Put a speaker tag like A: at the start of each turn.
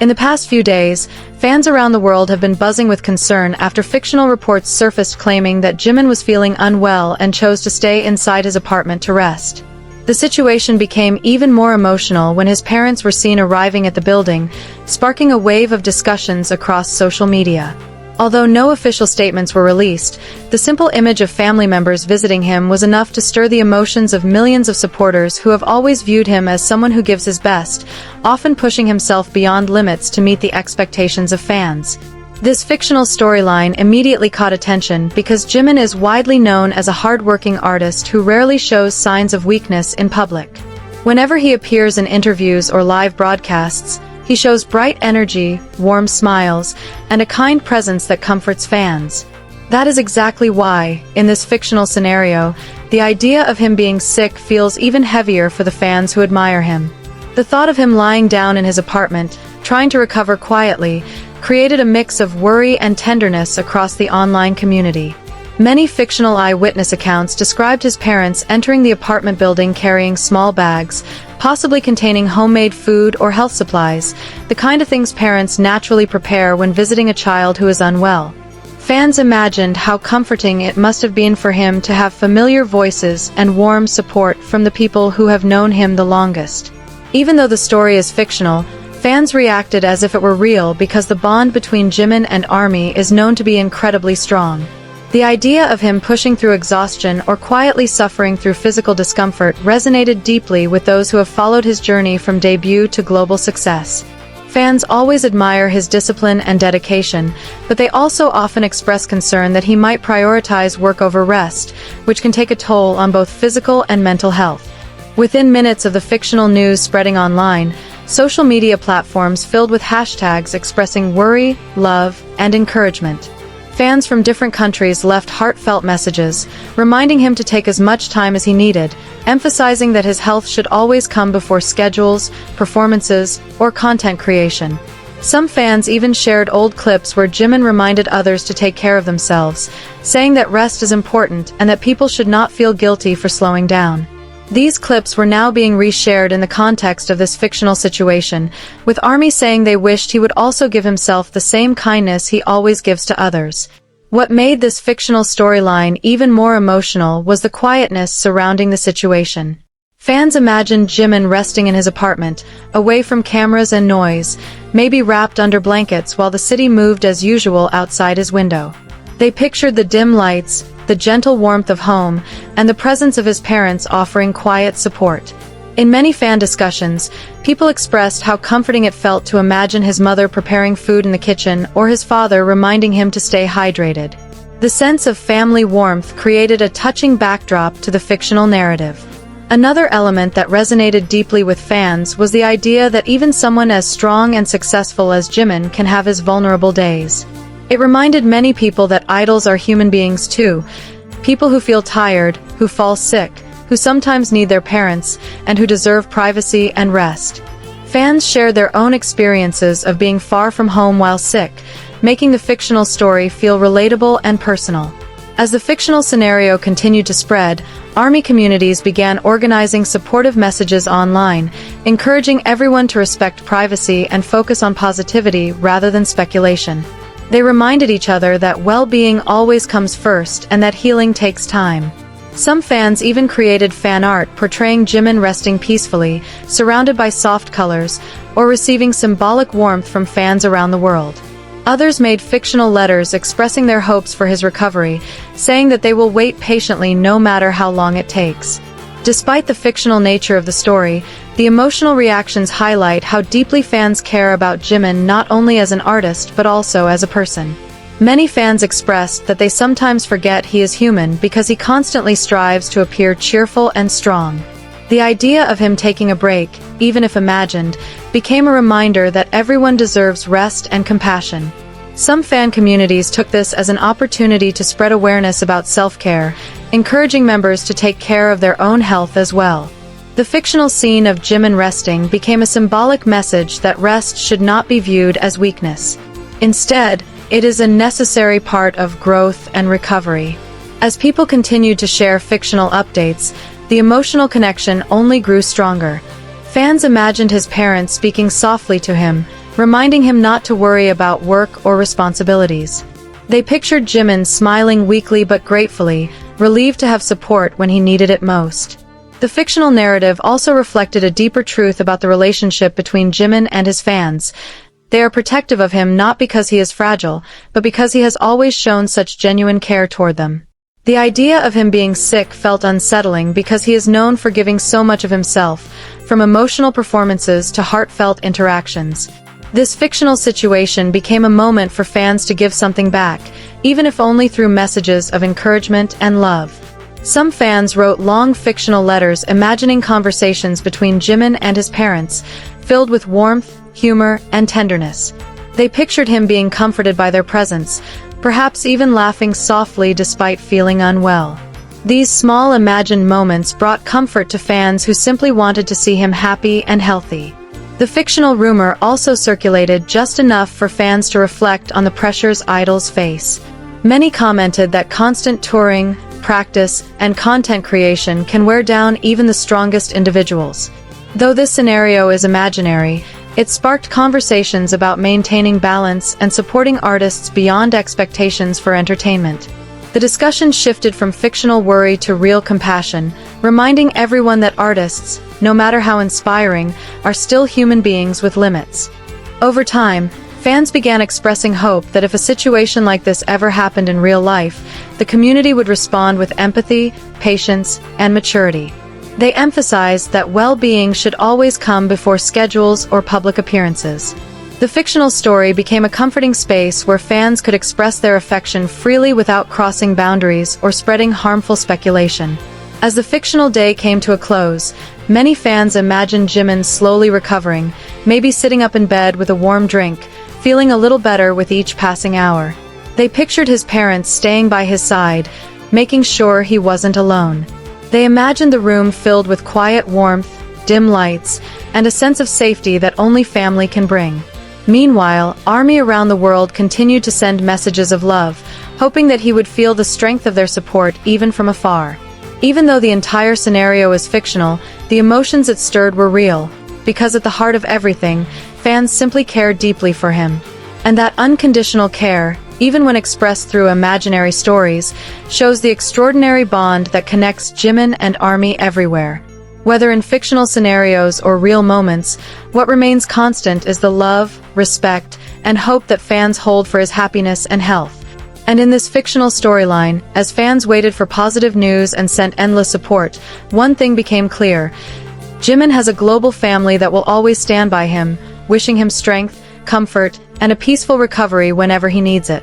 A: In the past few days, fans around the world have been buzzing with concern after fictional reports surfaced claiming that Jimin was feeling unwell and chose to stay inside his apartment to rest. The situation became even more emotional when his parents were seen arriving at the building, sparking a wave of discussions across social media. Although no official statements were released, the simple image of family members visiting him was enough to stir the emotions of millions of supporters who have always viewed him as someone who gives his best, often pushing himself beyond limits to meet the expectations of fans. This fictional storyline immediately caught attention because Jimin is widely known as a hard-working artist who rarely shows signs of weakness in public. Whenever he appears in interviews or live broadcasts, he shows bright energy, warm smiles, and a kind presence that comforts fans. That is exactly why, in this fictional scenario, the idea of him being sick feels even heavier for the fans who admire him. The thought of him lying down in his apartment, trying to recover quietly, created a mix of worry and tenderness across the online community. Many fictional eyewitness accounts described his parents entering the apartment building carrying small bags, possibly containing homemade food or health supplies, the kind of things parents naturally prepare when visiting a child who is unwell. Fans imagined how comforting it must have been for him to have familiar voices and warm support from the people who have known him the longest. Even though the story is fictional, fans reacted as if it were real because the bond between Jimin and ARMY is known to be incredibly strong. The idea of him pushing through exhaustion or quietly suffering through physical discomfort resonated deeply with those who have followed his journey from debut to global success. Fans always admire his discipline and dedication, but they also often express concern that he might prioritize work over rest, which can take a toll on both physical and mental health. Within minutes of the fictional news spreading online, social media platforms filled with hashtags expressing worry, love, and encouragement. Fans from different countries left heartfelt messages, reminding him to take as much time as he needed, emphasizing that his health should always come before schedules, performances, or content creation. Some fans even shared old clips where Jimin reminded others to take care of themselves, saying that rest is important and that people should not feel guilty for slowing down. These clips were now being reshared in the context of this fictional situation, with ARMY saying they wished he would also give himself the same kindness he always gives to others. What made this fictional storyline even more emotional was the quietness surrounding the situation. Fans imagined Jimin resting in his apartment, away from cameras and noise, maybe wrapped under blankets while the city moved as usual outside his window. They pictured the dim lights, the gentle warmth of home, and the presence of his parents offering quiet support. In many fan discussions, people expressed how comforting it felt to imagine his mother preparing food in the kitchen or his father reminding him to stay hydrated. The sense of family warmth created a touching backdrop to the fictional narrative. Another element that resonated deeply with fans was the idea that even someone as strong and successful as Jimin can have his vulnerable days. It reminded many people that idols are human beings too, people who feel tired, who fall sick, who sometimes need their parents, and who deserve privacy and rest. Fans shared their own experiences of being far from home while sick, making the fictional story feel relatable and personal. As the fictional scenario continued to spread, ARMY communities began organizing supportive messages online, encouraging everyone to respect privacy and focus on positivity rather than speculation. They reminded each other that well-being always comes first and that healing takes time. Some fans even created fan art portraying Jimin resting peacefully, surrounded by soft colors, or receiving symbolic warmth from fans around the world. Others made fictional letters expressing their hopes for his recovery, saying that they will wait patiently no matter how long it takes. Despite the fictional nature of the story, the emotional reactions highlight how deeply fans care about Jimin not only as an artist but also as a person. Many fans expressed that they sometimes forget he is human because he constantly strives to appear cheerful and strong. The idea of him taking a break, even if imagined, became a reminder that everyone deserves rest and compassion. Some fan communities took this as an opportunity to spread awareness about self-care, encouraging members to take care of their own health as well. The fictional scene of Jimin resting became a symbolic message that rest should not be viewed as weakness. Instead, it is a necessary part of growth and recovery. As people continued to share fictional updates, the emotional connection only grew stronger. Fans imagined his parents speaking softly to him, reminding him not to worry about work or responsibilities. They pictured Jimin smiling weakly but gratefully, relieved to have support when he needed it most. The fictional narrative also reflected a deeper truth about the relationship between Jimin and his fans. They are protective of him not because he is fragile, but because he has always shown such genuine care toward them. The idea of him being sick felt unsettling because he is known for giving so much of himself, from emotional performances to heartfelt interactions. This fictional situation became a moment for fans to give something back, even if only through messages of encouragement and love. Some fans wrote long fictional letters imagining conversations between Jimin and his parents, filled with warmth, humor, and tenderness. They pictured him being comforted by their presence, perhaps even laughing softly despite feeling unwell. These small imagined moments brought comfort to fans who simply wanted to see him happy and healthy. The fictional rumor also circulated just enough for fans to reflect on the pressures idols face. Many commented that constant touring, practice, and content creation can wear down even the strongest individuals. Though this scenario is imaginary, it sparked conversations about maintaining balance and supporting artists beyond expectations for entertainment. The discussion shifted from fictional worry to real compassion, reminding everyone that artists, no matter how inspiring, are still human beings with limits. Over time, fans began expressing hope that if a situation like this ever happened in real life, the community would respond with empathy, patience, and maturity. They emphasized that well-being should always come before schedules or public appearances. The fictional story became a comforting space where fans could express their affection freely without crossing boundaries or spreading harmful speculation. As the fictional day came to a close, many fans imagined Jimin slowly recovering, maybe sitting up in bed with a warm drink, feeling a little better with each passing hour. They pictured his parents staying by his side, making sure he wasn't alone. They imagined the room filled with quiet warmth, dim lights, and a sense of safety that only family can bring. Meanwhile, ARMY around the world continued to send messages of love, hoping that he would feel the strength of their support even from afar. Even though the entire scenario is fictional, the emotions it stirred were real, because at the heart of everything, fans simply cared deeply for him. And that unconditional care, even when expressed through imaginary stories, shows the extraordinary bond that connects Jimin and ARMY everywhere. Whether in fictional scenarios or real moments, what remains constant is the love, respect, and hope that fans hold for his happiness and health. And in this fictional storyline, as fans waited for positive news and sent endless support, one thing became clear: Jimin has a global family that will always stand by him, wishing him strength, comfort, and a peaceful recovery whenever he needs it.